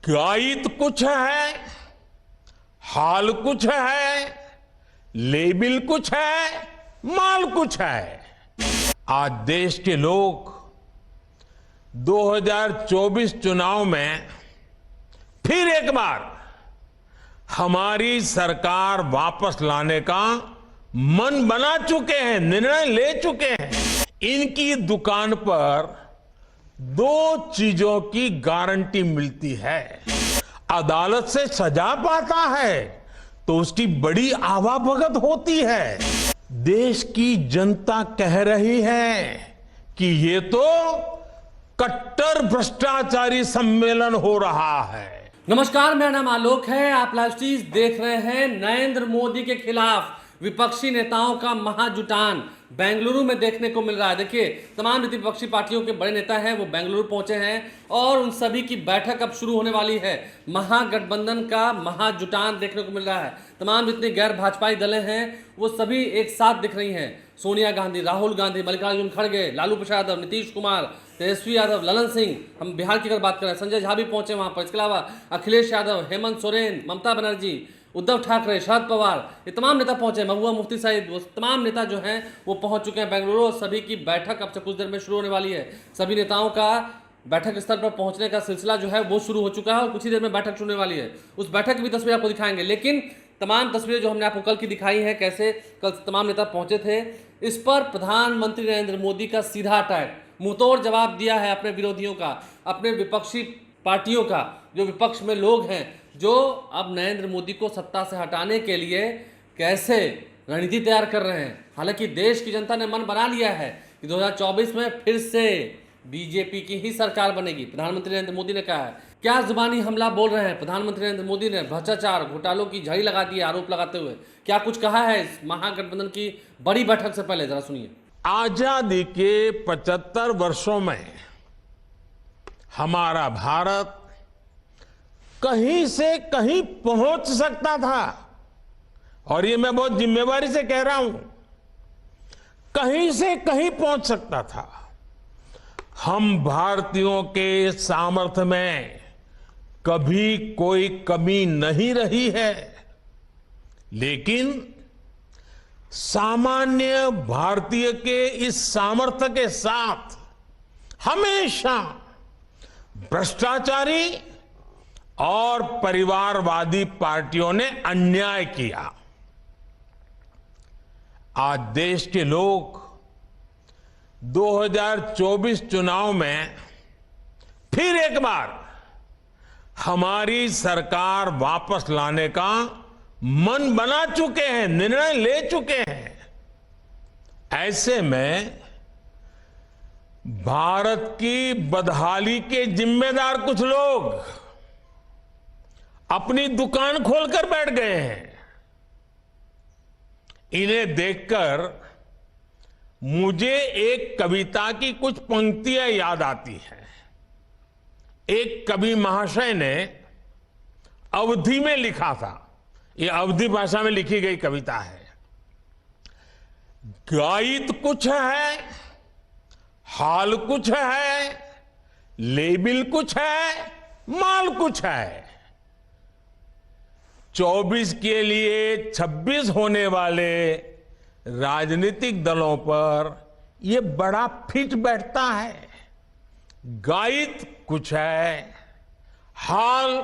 Guide कुछ है, हाल कुछ है, लेबिल कुछ है, माल कुछ है। आज देश के लोग 2024 चुनाव में फिर एक बार हमारी सरकार वापस लाने का मन बना चुके हैं, निर्णय ले चुके हैं। इनकी दुकान पर दो चीजों की गारंटी मिलती है। अदालत से सजा पाता है तो उसकी बड़ी आवाभगत होती है। देश की जनता कह रही है कि ये तो कट्टर भ्रष्टाचारी सम्मेलन हो रहा है। नमस्कार, मेरा नाम आलोक है। आप लाइव स्ट्रीम देख रहे हैं। नरेंद्र मोदी के खिलाफ विपक्षी नेताओं का महाजुटान बेंगलुरु में देखने को मिल रहा है। देखिए, तमाम विपक्षी पार्टियों के बड़े नेता हैं वो बेंगलुरु पहुंचे हैं और उन सभी की बैठक अब शुरू होने वाली है। महागठबंधन का महाजुटान देखने को मिल रहा है। तमाम जितनी गैर भाजपाई दलें हैं वो सभी एक साथ दिख रही हैं। सोनिया गांधी, राहुल गांधी, मल्लिकार्जुन खड़गे, लालू प्रसाद यादव, नीतीश कुमार, तेजस्वी यादव, ललन सिंह, हम बिहार की अगर बात करें संजय झा भी पहुंचे वहां पर। इसके अलावा अखिलेश यादव, हेमंत सोरेन, ममता बनर्जी, उद्धव ठाकरे, शरद पवार, ये तमाम नेता पहुंचे। महबूबा मुफ्ती साहिब, वो तमाम नेता जो हैं वो पहुंच चुके हैं बेंगलुरु और सभी की बैठक अब से कुछ देर में शुरू होने वाली है। सभी नेताओं का बैठक स्तर पर पहुंचने का सिलसिला जो है वो शुरू हो चुका है और कुछ ही देर में बैठक शुरू होने वाली है। उस बैठक की भी तस्वीर आपको दिखाएंगे, लेकिन तमाम तस्वीरें जो हमने आपको कल की दिखाई हैं, कैसे कल तमाम नेता पहुंचे थे, इस पर प्रधानमंत्री नरेंद्र मोदी का सीधा अटैक, मुंहतोड़ जवाब दिया है अपने विरोधियों का, अपने विपक्षी पार्टियों का। जो विपक्ष में लोग हैं जो अब नरेंद्र मोदी को सत्ता से हटाने के लिए कैसे रणनीति तैयार कर रहे हैं। हालांकि देश की जनता ने मन बना लिया है कि 2024 में फिर से बीजेपी की ही सरकार बनेगी। प्रधानमंत्री नरेंद्र मोदी ने कहा है। क्या जुबानी हमला बोल रहे हैं प्रधानमंत्री नरेंद्र मोदी ने? भ्रष्टाचार घोटालों की झड़ी लगा दी आरोप लगाते हुए। क्या कुछ कहा है इस महागठबंधन की बड़ी बैठक से पहले, जरा सुनिए। आजादी के 75 वर्षों में हमारा भारत कहीं से कहीं पहुंच सकता था, और ये मैं बहुत जिम्मेवारी से कह रहा हूं, कहीं से कहीं पहुंच सकता था। हम भारतीयों के सामर्थ्य में कभी कोई कमी नहीं रही है, लेकिन सामान्य भारतीय के इस सामर्थ्य के साथ हमेशा भ्रष्टाचारी और परिवारवादी पार्टियों ने अन्याय किया। आज देश के लोग 2024 चुनाव में फिर एक बार हमारी सरकार वापस लाने का मन बना चुके हैं, निर्णय ले चुके हैं। ऐसे में भारत की बदहाली के जिम्मेदार कुछ लोग अपनी दुकान खोलकर बैठ गए हैं। इन्हें देखकर मुझे एक कविता की कुछ पंक्तियां याद आती हैं। एक कवि महाशय ने अवधी में लिखा था, ये अवधी भाषा में लिखी गई कविता है। गाइड कुछ है, हाल कुछ है, लेबिल कुछ है, माल कुछ है। 24 के लिए 26 होने वाले राजनीतिक दलों पर यह बड़ा फिट बैठता है। गाइड कुछ है, हाल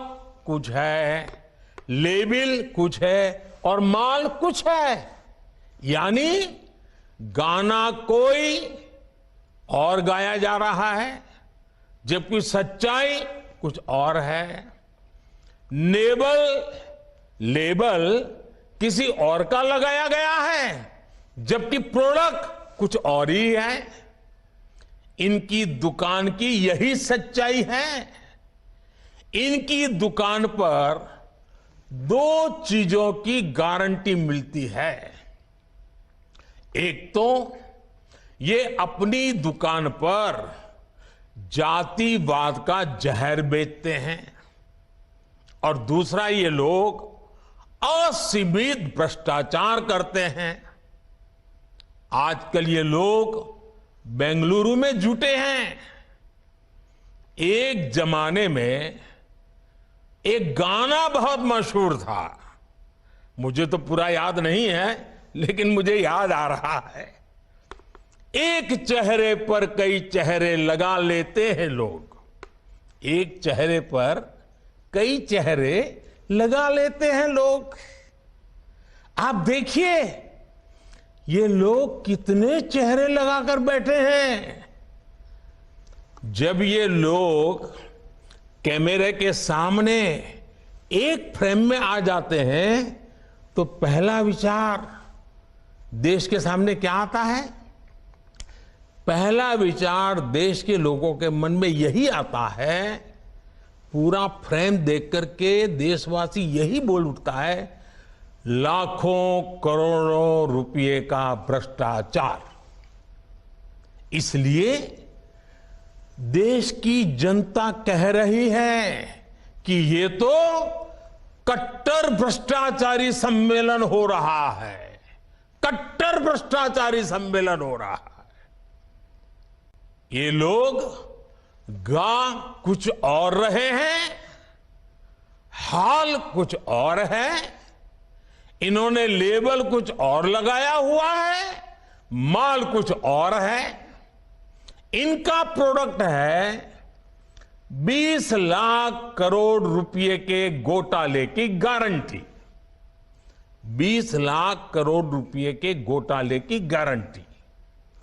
कुछ है, लेबिल कुछ है और माल कुछ है। यानी गाना कोई और गाया जा रहा है, जबकि सच्चाई कुछ और है। लेबल किसी और का लगाया गया है, जबकि प्रोडक्ट कुछ और ही है। इनकी दुकान की यही सच्चाई है। इनकी दुकान पर दो चीजों की गारंटी मिलती है। एक तो ये अपनी दुकान पर जातिवाद का जहर बेचते हैं, और दूसरा ये लोग असीमित भ्रष्टाचार करते हैं। आजकल ये लोग बेंगलुरु में जुटे हैं। एक जमाने में एक गाना बहुत मशहूर था, मुझे तो पूरा याद नहीं है लेकिन मुझे याद आ रहा है। एक चेहरे पर कई चेहरे लगा लेते हैं लोग, एक चेहरे पर कई चेहरे लगा लेते हैं लोग। आप देखिए ये लोग कितने चेहरे लगाकर बैठे हैं। जब ये लोग कैमरे के सामने एक फ्रेम में आ जाते हैं तो पहला विचार देश के सामने क्या आता है? पहला विचार देश के लोगों के मन में यही आता है, पूरा फ्रेम देख करके देशवासी यही बोल उठता है, लाखों करोड़ों रुपए का भ्रष्टाचार। इसलिए देश की जनता कह रही है कि ये तो कट्टर भ्रष्टाचारी सम्मेलन हो रहा है, कट्टर भ्रष्टाचारी सम्मेलन हो रहा है। ये लोग गा कुछ और रहे हैं, हाल कुछ और है, इन्होंने लेबल कुछ और लगाया हुआ है, माल कुछ और है। इनका प्रोडक्ट है 20 लाख करोड़ रुपए के घोटाले की गारंटी, 20 लाख करोड़ रुपए के घोटाले की गारंटी।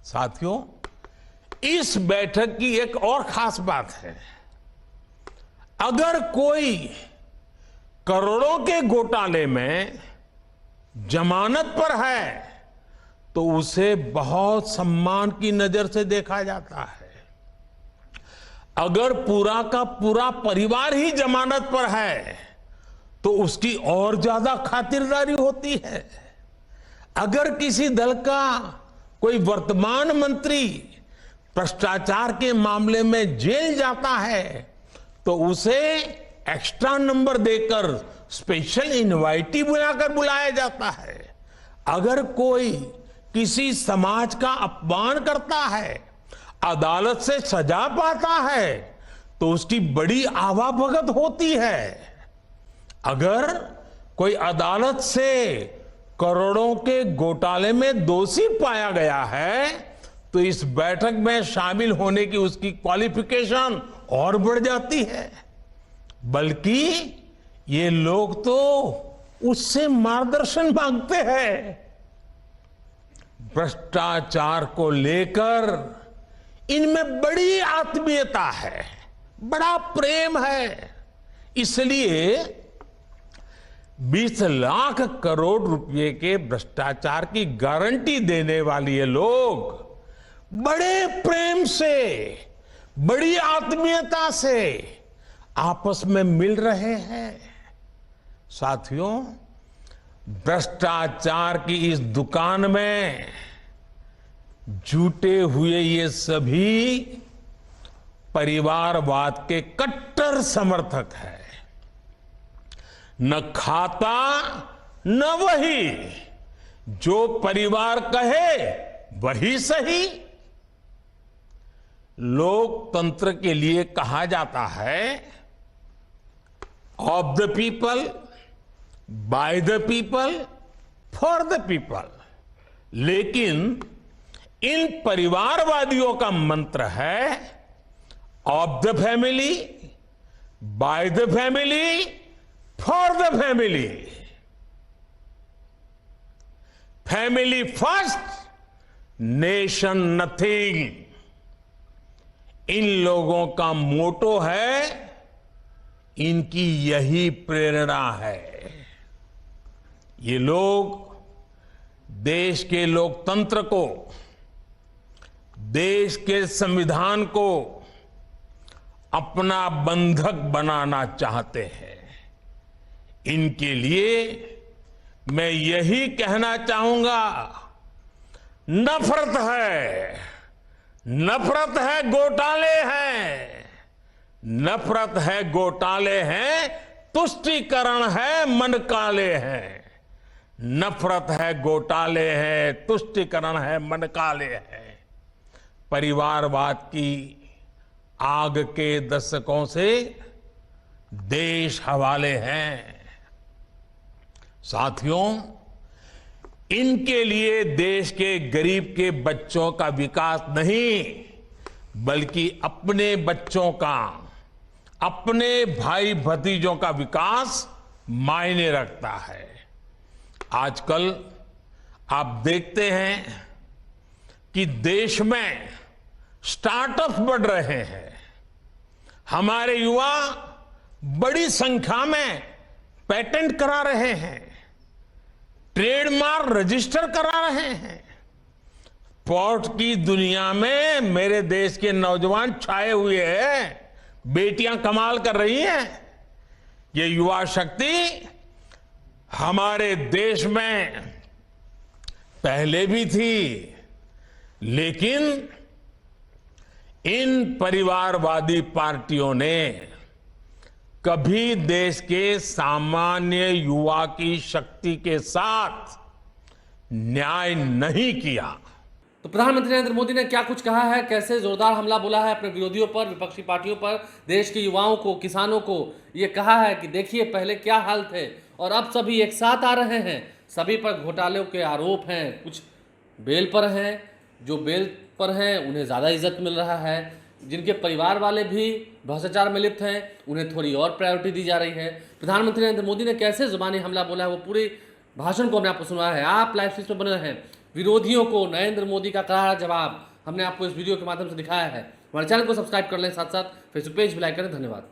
साथियों, इस बैठक की एक और खास बात है, अगर कोई करोड़ों के घोटाले में जमानत पर है तो उसे बहुत सम्मान की नजर से देखा जाता है। अगर पूरा का पूरा परिवार ही जमानत पर है तो उसकी और ज्यादा खातिरदारी होती है। अगर किसी दल का कोई वर्तमान मंत्री भ्रष्टाचार के मामले में जेल जाता है तो उसे एक्स्ट्रा नंबर देकर स्पेशल इनवाइटी बुलाकर बुलाया जाता है। अगर कोई किसी समाज का अपमान करता है, अदालत से सजा पाता है तो उसकी बड़ी आवाभगत होती है। अगर कोई अदालत से करोड़ों के घोटाले में दोषी पाया गया है तो इस बैठक में शामिल होने की उसकी क्वालिफिकेशन और बढ़ जाती है। बल्कि ये लोग तो उससे मार्गदर्शन मांगते हैं। भ्रष्टाचार को लेकर इनमें बड़ी आत्मीयता है, बड़ा प्रेम है। इसलिए 20 लाख करोड़ रुपए के भ्रष्टाचार की गारंटी देने वाले ये लोग बड़े प्रेम से, बड़ी आत्मीयता से आपस में मिल रहे हैं। साथियों, भ्रष्टाचार की इस दुकान में जुटे हुए ये सभी परिवारवाद के कट्टर समर्थक हैं। न खाता न वही, जो परिवार कहे वही सही। लोकतंत्र के लिए कहा जाता है of the people, by the people, for the people. लेकिन इन परिवारवादियों का मंत्र है of the family, by the family, for the family. Family first, nation nothing. इन लोगों का मोटो है, इनकी यही प्रेरणा है। ये लोग देश के लोकतंत्र को, देश के संविधान को अपना बंधक बनाना चाहते हैं। इनके लिए मैं यही कहना चाहूंगा, नफरत है, नफरत है, घोटाले हैं, नफरत है, घोटाले हैं, तुष्टीकरण है, मन काले हैं। नफरत है, घोटाले हैं, तुष्टीकरण है, मन काले हैं। परिवारवाद की आग के दशकों से देश हवाले हैं। साथियों, इनके लिए देश के गरीब के बच्चों का विकास नहीं, बल्कि अपने बच्चों का, अपने भाई भतीजों का विकास मायने रखता है। आजकल आप देखते हैं कि देश में स्टार्टअप्स बढ़ रहे हैं। हमारे युवा बड़ी संख्या में पेटेंट करा रहे हैं, ट्रेडमार्क रजिस्टर करा रहे हैं। स्पोर्ट की दुनिया में मेरे देश के नौजवान छाए हुए हैं, बेटियां कमाल कर रही हैं। ये युवा शक्ति हमारे देश में पहले भी थी, लेकिन इन परिवारवादी पार्टियों ने कभी देश के सामान्य युवा की शक्ति के साथ न्याय नहीं किया। तो प्रधानमंत्री नरेंद्र मोदी ने क्या कुछ कहा है, कैसे जोरदार हमला बोला है अपने विरोधियों पर, विपक्षी पार्टियों पर, देश के युवाओं को, किसानों को ये कहा है कि देखिए पहले क्या हाल थे और अब सभी एक साथ आ रहे हैं। सभी पर घोटालों के आरोप हैं, कुछ बेल पर हैं, जो बेल पर हैं उन्हें ज़्यादा इज्जत मिल रहा है, जिनके परिवार वाले भी भ्रष्टाचार में लिप्त हैं उन्हें थोड़ी और प्रायोरिटी दी जा रही है। प्रधानमंत्री नरेंद्र मोदी ने कैसे जुबानी हमला बोला है वो पूरे भाषण को हमने आपको सुनाया है। आप लाइव स्ट्रीम पर बने रहें। विरोधियों को नरेंद्र मोदी का करारा जवाब हमने आपको इस वीडियो के माध्यम से दिखाया है। हमारे चैनल को सब्सक्राइब कर लें, साथ साथ फेसबुक पेज भी लाइक करें। धन्यवाद।